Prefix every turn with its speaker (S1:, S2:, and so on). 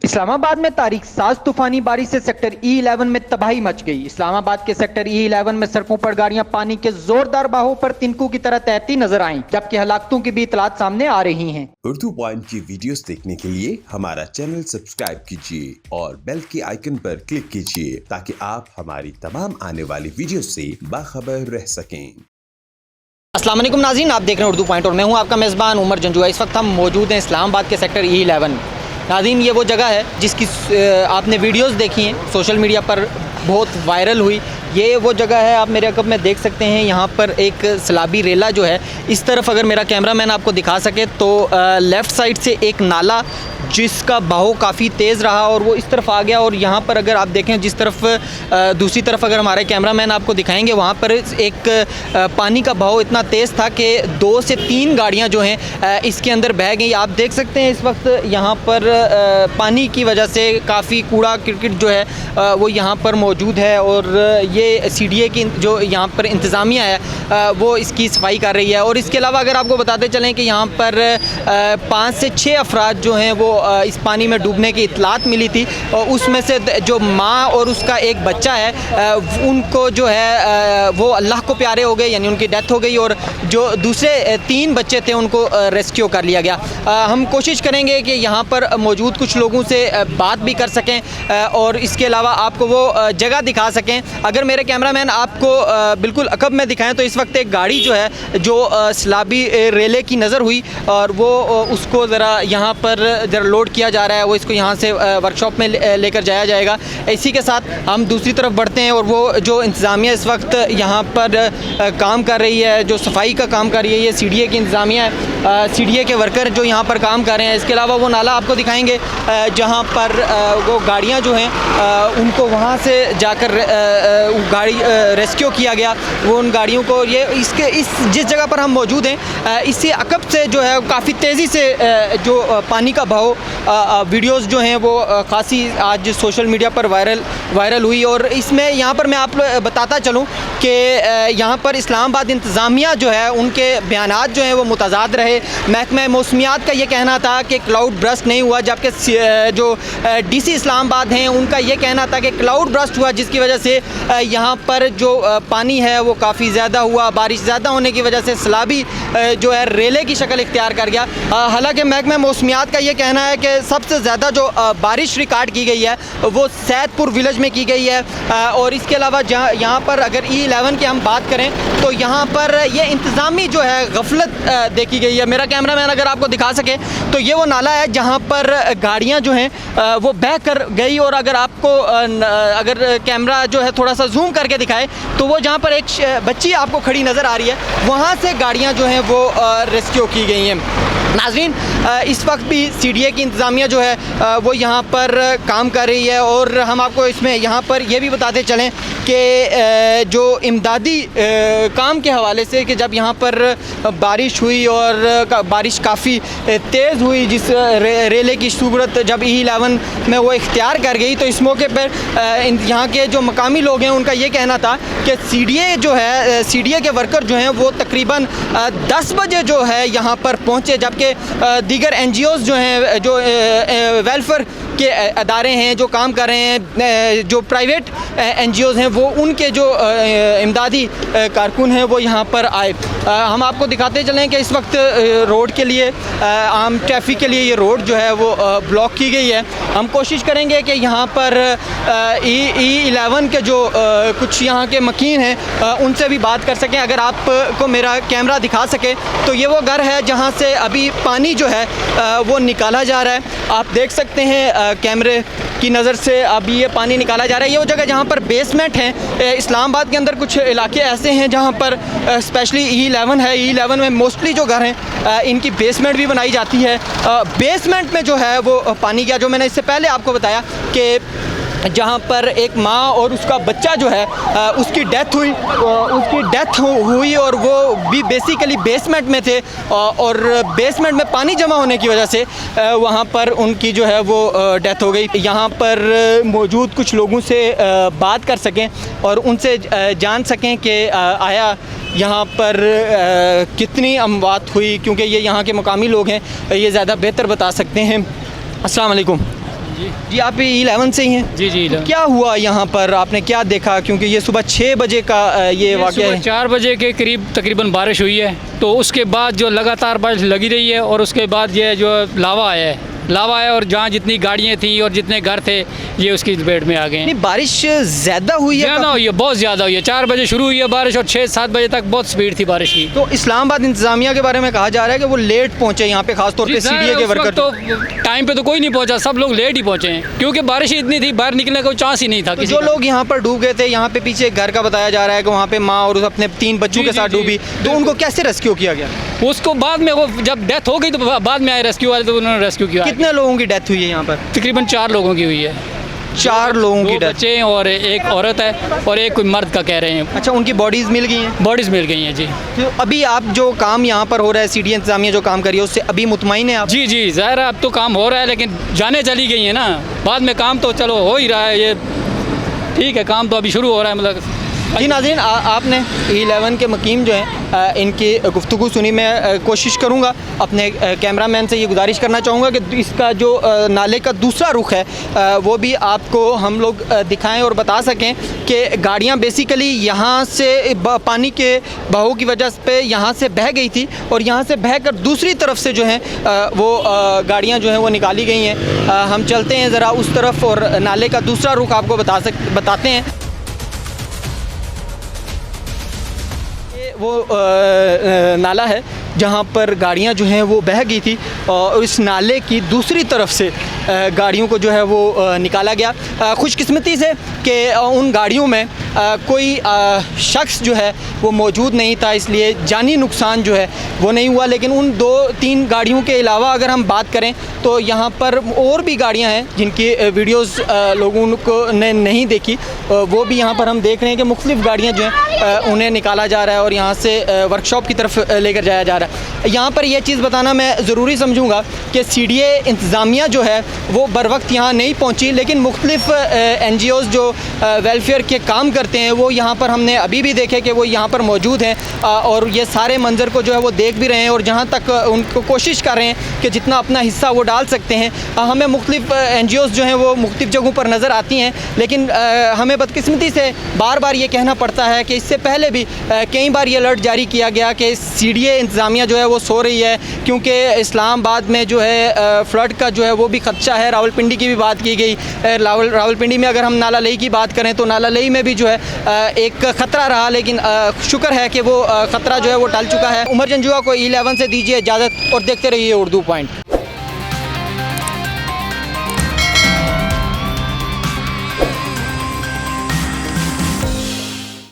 S1: इस्लामाबाद में तारीख साज तूफानी बारिश से सेक्टर E11 में तबाही मच गई। इस्लामाबाद के सेक्टर E11 में सड़कों पर गाड़ियां पानी के जोरदार बहाव पर तिनकों की तरह तैरती नजर आईं, जबकि हलाकतों की भी इतलात सामने आ रही हैं।
S2: उर्दू पॉइंट की वीडियोस देखने के लिए हमारा चैनल सब्सक्राइब कीजिए और बेल के आइकन पर क्लिक कीजिए ताकि आप हमारी तमाम आने वाली वीडियो से बाखबर रह सकें।
S1: अस्सलाम वालेकुम नाज़रीन, आप देख रहे हैं उर्दू पॉइंट और मैं हूं आपका मेज़बान उमर जंजुआ। इस वक्त हम मौजूद हैं इस्लामाबाद के सेक्टर E11। नाज़रीन, ये वो जगह है जिसकी आपने वीडियोस देखी हैं, सोशल मीडिया पर बहुत वायरल हुई। ये वो जगह है, आप मेरे अकब में देख सकते हैं। यहाँ पर एक सैलाबी रेला जो है, इस तरफ अगर मेरा कैमरामैन आपको दिखा सके तो लेफ़्ट साइड से एक नाला जिसका बहाव काफ़ी तेज़ रहा और वो इस तरफ आ गया। और यहाँ पर अगर आप देखें जिस तरफ दूसरी तरफ अगर हमारे कैमरामैन आपको दिखाएंगे, वहाँ पर एक पानी का बहाव इतना तेज़ था कि 2 से 3 गाड़ियाँ जो हैं इसके अंदर बह गई। आप देख सकते हैं इस वक्त यहाँ पर पानी की वजह से काफ़ी कूड़ा क्रिकेट जो है वो यहाँ पर मौजूद है और ये CDA की जो यहाँ पर इंतज़ामिया है वो इसकी सफाई कर रही है। और इसके अलावा अगर आपको बताते चलें कि यहाँ पर 5 से 6 अफराद जो हैं वो इस पानी में डूबने की इतलात मिली थी और उसमें से जो माँ और उसका एक बच्चा है उनको जो है वो अल्लाह को प्यारे हो गए, यानी उनकी डेथ हो गई। और जो दूसरे 3 बच्चे थे उनको रेस्क्यू कर लिया गया। हम कोशिश करेंगे कि यहाँ पर मौजूद कुछ लोगों से बात भी कर सकें और इसके अलावा आपको वो जगह दिखा सकें। अगर मेरे कैमरामैन आपको बिल्कुल अकब में दिखाएं तो इस वक्त एक गाड़ी जो है जो सैलाबी रेले की नज़र हुई और वो उसको ज़रा यहाँ पर ज़रा लोड किया जा रहा है। वो इसको यहाँ से वर्कशॉप में लेकर जाया जाएगा। इसी के साथ हम दूसरी तरफ बढ़ते हैं और वो जो इंतज़ामिया इस वक्त यहाँ पर काम कर रही है, जो सफाई का काम कर रही है, ये CDA की इंतज़ामिया है। CDA के वर्कर जो यहाँ पर काम कर रहे हैं। इसके अलावा वो नाला आपको दिखाएंगे जहाँ पर वो गाड़ियाँ जो हैं उनको वहाँ से जाकर गाड़ी रेस्क्यू किया गया। वो उन गाड़ियों को इस जिस जगह पर हम मौजूद हैं इससे अकब से जो है काफ़ी तेज़ी से जो पानी का बहाव वीडियोस जो हैं वो खासी आज सोशल मीडिया पर वायरल हुई। और इसमें यहाँ पर मैं आप बताता चलूँ कि यहाँ पर इस्लामाबाद इंतज़ामिया जो है उनके बयानात जो हैं वो मुतज़ाद रहे। महकमा मौसमियात का ये कहना था कि क्लाउड ब्रस्ट नहीं हुआ, जबकि जो DC इस्लामाबाद हैं उनका ये कहना था कि क्लाउड ब्रस्ट हुआ, जिसकी वजह से यहाँ पर जो पानी है वो काफ़ी ज़्यादा हुआ। बारिश ज़्यादा होने की वजह से सैलाबी जो है रेले की शक्ल इख्तियार कर गया। हालांकि महकमा मौसमियात का ये कहना है कि सबसे ज़्यादा जो बारिश रिकॉर्ड की गई है वो सैदपुर विलेज में की गई है। और इसके अलावा यहाँ पर अगर E11 की हम बात करें तो यहाँ पर ये इंतज़ामी जो है गफलत देखी गई है। मेरा कैमरामैन अगर आपको दिखा सके तो ये वो नाला है जहाँ पर गाड़ियाँ जो हैं वो बह कर गई। और अगर आपको अगर कैमरा जो है थोड़ा सा जूम करके दिखाए तो वो जहाँ पर एक बच्ची आपको खड़ी नज़र आ रही है वहाँ से गाड़ियाँ जो हैं वो रेस्क्यू की गई हैं। नाज़रीन, इस वक्त भी CDA की इंतज़ामिया जो है वो यहाँ पर काम कर रही है। और हम आपको इसमें यहाँ पर ये भी बताते चलें कि जो इमदादी काम के हवाले से कि जब यहाँ पर बारिश हुई और बारिश काफ़ी तेज़ हुई, जिस रेले की सूरत जब E11 में वो इख्तियार कर गई, तो इस मौके पर यहाँ के जो मकामी लोग हैं उनका ये कहना था कि CDA के वर्कर जो हैं वो तकरीबन 10 बजे जो है यहाँ पर पहुँचे, जबकि दीगर NGOs जो हैं, जो वेलफेयर के अदारे हैं जो काम कर रहे हैं, जो प्राइवेट NGOs हैं, वो उनके जो इमदादी कारकुन हैं वो यहाँ पर आए। हम आपको दिखाते चलें कि इस वक्त रोड के लिए, आम ट्रैफिक के लिए ये रोड जो है वो ब्लॉक की गई है। हम कोशिश करेंगे कि यहाँ पर E11 के जो कुछ यहाँ के मकीन हैं उनसे भी बात कर सकें। अगर आपको मेरा कैमरा दिखा सके तो ये वो घर है जहाँ से अभी पानी जो है वो निकाला जा रहा है। आप देख सकते हैं कैमरे की नज़र से अभी ये पानी निकाला जा रहा है। ये वो जगह जहाँ पर बेसमेंट है। इस्लामाबाद के अंदर कुछ इलाके ऐसे हैं जहाँ पर स्पेशली E11 है। E11 में मोस्टली जो घर हैं इनकी बेसमेंट भी बनाई जाती है। बेसमेंट में जो है वो पानी गया, जो मैंने इससे पहले आपको बताया कि जहाँ पर एक माँ और उसका बच्चा जो है उसकी डेथ हुई और वो भी बेसिकली बेसमेंट में थे और बेसमेंट में पानी जमा होने की वजह से वहाँ पर उनकी जो है वो डेथ हो गई। यहाँ पर मौजूद कुछ लोगों से बात कर सकें और उनसे जान सकें कि आया यहाँ पर कितनी अमवात हुई, क्योंकि ये यहाँ के मकामी लोग हैं, ये ज़्यादा बेहतर बता सकते हैं। अस्सलाम वालेकुम। जी आप 11 से ही हैं?
S3: जी जी।
S1: क्या हुआ यहाँ पर, आपने क्या देखा? क्योंकि ये सुबह 6 बजे का ये वाक़या है।
S3: 4 बजे के करीब तकरीबन बारिश हुई है, तो उसके बाद जो लगातार बारिश लगी रही है और उसके बाद ये जो लावा आया और जहाँ जितनी गाड़ियाँ थी और जितने घर थे ये उसकी लपेट में आ गए हैं।
S1: नहीं, बारिश ज़्यादा हुई है?
S3: ज़्यादा हुई है, बहुत ज़्यादा हुई है। 4 बजे शुरू हुई है बारिश और 6-7 बजे तक बहुत स्पीड थी बारिश की।
S1: तो इस्लामाबाद इंतजामिया के बारे में कहा जा रहा है कि वो लेट पहुंचे यहाँ पे, खासतौर पे सीडीए के वर्कर।
S3: तो टाइम पे तो कोई नहीं पहुंचा, सब लोग लेट ही पहुंचे हैं क्योंकि बारिश ही इतनी थी, बाहर निकलने का कोई चांस ही नहीं था।
S1: तो जो लोग यहाँ पर डूब गए थे, यहाँ पे पीछे एक घर का बताया जा रहा है कि वहाँ पे माँ और अपने 3 बच्चों के साथ डूबी, तो उनको कैसे रेस्क्यू किया गया?
S3: उसको बाद में वो जब डेथ हो गई तो बाद में आए रेस्क्यू वाले, तो उन्होंने रेस्क्यू किया।
S1: कितने लोगों की डेथ हुई है यहाँ पर?
S3: तकरीबन 4 लोगों की हुई है।
S1: 4 लोगों की
S3: 2
S1: डेथ।
S3: बच्चे हैं और एक औरत है और एक कोई मर्द का कह रहे हैं।
S1: अच्छा, उनकी बॉडीज़ मिल गई हैं?
S3: बॉडीज़ मिल गई हैं जी।
S1: तो अभी आप जो काम यहाँ पर हो रहा है, सीडीए इंतजामिया जो काम कर रही है, उससे अभी मुतमईन है आप?
S3: जी जी, ज़ाहिर है अब तो काम हो रहा है, लेकिन जाने चली गई है ना, बाद में काम तो चलो हो ही रहा है। ये ठीक है, काम तो अभी शुरू हो रहा है। मतलब
S1: जी नाज़रीन, आपने 11 के मुकीम जो हैं इनकी गुफ्तगू सुनी। मैं कोशिश करूँगा, अपने कैमरामैन से ये गुजारिश करना चाहूँगा कि इसका जो नाले का दूसरा रुख है वो भी आपको हम लोग दिखाएं और बता सकें कि गाड़ियाँ बेसिकली यहाँ से पानी के बहाव की वजह पे यहाँ से बह गई थी और यहाँ से बह कर दूसरी तरफ से जो है वो गाड़ियाँ जो हैं वो निकाली गई हैं। हम चलते हैं ज़रा उस तरफ और नाले का दूसरा रुख आपको बताते हैं। वो नाला है जहाँ पर गाड़ियाँ जो हैं वो बह गई थी और इस नाले की दूसरी तरफ से गाड़ियों को जो है वो निकाला गया। खुशकिस्मती से कि उन गाड़ियों में कोई शख्स जो है वो मौजूद नहीं था, इसलिए जानी नुकसान जो है वो नहीं हुआ। लेकिन उन 2-3 गाड़ियों के अलावा अगर हम बात करें तो यहाँ पर और भी गाड़ियाँ हैं जिनकी वीडियोस लोगों को ने नहीं देखी, वो भी यहाँ पर हम देख रहे हैं कि मुख्तलिफ़ गाड़ियाँ जो हैं उन्हें निकाला जा रहा है और यहाँ से वर्कशॉप की तरफ लेकर जाया जा रहा है। यहाँ पर यह चीज़ बताना मैं ज़रूरी समझूँगा कि सीडीए इंतज़ामिया जो है वो बर वक्त यहाँ नहीं पहुँची, लेकिन मुख्तलिफ़ NGOs जो वेलफेयर के काम करते हैं वो यहाँ पर हमने अभी भी देखे कि वो यहाँ पर मौजूद हैं और ये सारे मंज़र को जो है वो देख भी रहे हैं और जहाँ तक उनको कोशिश कर रहे हैं कि जितना अपना हिस्सा वो डाल सकते हैं। हमें मुख्तलिफ़ NGOs जो हैं वो मुख्तलिफ़ जगहों पर नज़र आती हैं, लेकिन हमें बदकिस्मती से बार बार ये कहना पड़ता है कि इससे पहले भी कई बार ये अलर्ट जारी किया गया कि सीडीए इंतज़ामिया जो है वो सो रही है, क्योंकि इस्लामाबाद में जो है फ्लड का जो है वो भी खदशा है। रावलपिंडी की भी बात की गई। रावलपिंडी में अगर हम नाला लई की बात करें तो नाला लई में भी जो है एक ख़तरा रहा, लेकिन शुक्र है कि वो ख़तरा जो है वो टल चुका है। उमर जंजुआ को 11 से दीजिए इजाज़त और देखते रहिए उर्दू पॉइंट।